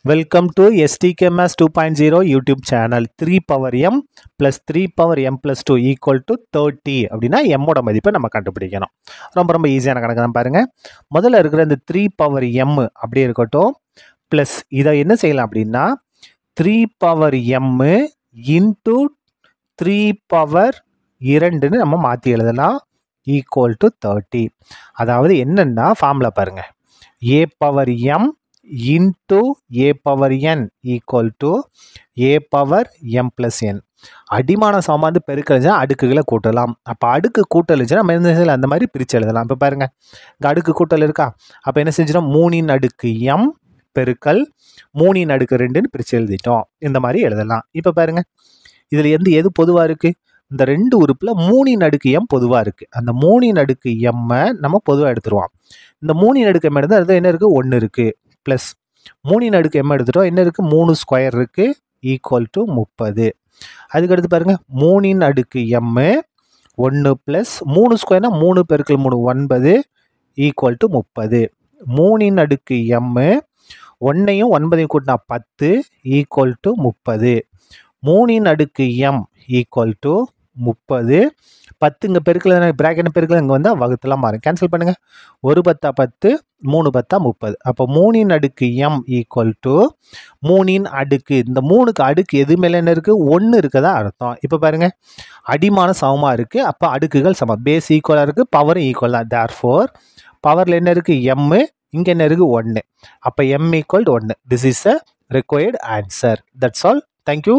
Welcome to STKMS 2.0 YouTube channel. 3 power m plus 3 power m plus 2 equal to 30 அப்படின்னா m ஓட மதிப்பை நம்ம கண்டுபிடிக்கணும். ரொம்ப ஈஸியான கணக்கு தான் பாருங்க. முதல்ல இருக்கிற இந்த 3 power m அப்படியே இருக்கட்டும். ப்ளஸ் இதை என்ன செய்யலாம் அப்படின்னா 3 power m into 3 power 2ன்னு நம்ம மாற்றி எழுதலாம். Equal to 30. அதாவது என்னன்னா ஃபார்முலா பாருங்க. a power m into a power n equal to a power m plus n. அடிமான சமன்பாடு பெருக்கல் அடுக்குகளை கூட்டலாம். அப்போ அடுக்கு கூட்டல் நம்ம என்ன செய்யலாம், அந்த மாதிரி பிரித்து எழுதலாம். இப்போ பாருங்க, இங்கே அடுக்கு கூட்டல் இருக்கா, அப்போ என்ன செஞ்சிடும், 3 அடுக்கு m பெருக்கல் 3 அடுக்கு 2ன்னு பிரித்து எழுதிட்டோம். இந்த மாதிரி எழுதலாம். இப்போ பாருங்க, இதில் எது பொதுவாக இருக்குது, இந்த 2 உறுப்பில் 3 அடுக்கு m பொதுவாக இருக்குது. அந்த 3 அடுக்கு m நம்ம பொதுவாக எடுத்துருவோம். இந்த 3 அடுக்கு m எடுத்தால் அது என்ன இருக்குது, 1 இருக்குது. ப்ளஸ் 3 அடுக்கு m எடுத்துட்டோம், என்ன இருக்குது, 3 ஸ்கொயர் இருக்குது, ஈக்குவல் டு 30. அதுக்கடுத்து பாருங்கள், 3 அடுக்கு m 1 ப்ளஸ் 3 ஸ்கொயர்னா 3 பெருக்கல் 3 9 ஈக்குவல் டு 30. 3 அடுக்கு m 1ஐயும் 9ஐயும் கூட்டினா 10 ஈக்குவல் டு 30. 3 அடுக்கு m ஈக்குவல் டு 30. 10 இங்கே பெருக்கல், பிராக்கெட் பெருக்கல் இங்கே வந்தால் வகுத்துலாம் மாறும். கேன்சல் பண்ணுங்கள். 1 10 10, 3 10 30. அப்போ 3 அடுக்கு m ஈக்குவல் டு 3 அடுக்கு, இந்த 3க்கு அடுக்கு எது மேலே என்ன இருக்குது, 1 இருக்கதா அர்த்தம். இப்போ பாருங்கள், அடிமான சமமாக இருக்குது. அப்போ அடுக்குகள் சமம், பேஸ் ஈக்குவலாக இருக்குது, பவரும் ஈக்குவல் தான். தேர்ஃபோர் பவரில் என்ன இருக்குது, m, இங்கே என்ன இருக்குது, 1. அப்போ m equal to 1. This is a required answer. That's all. Thank you.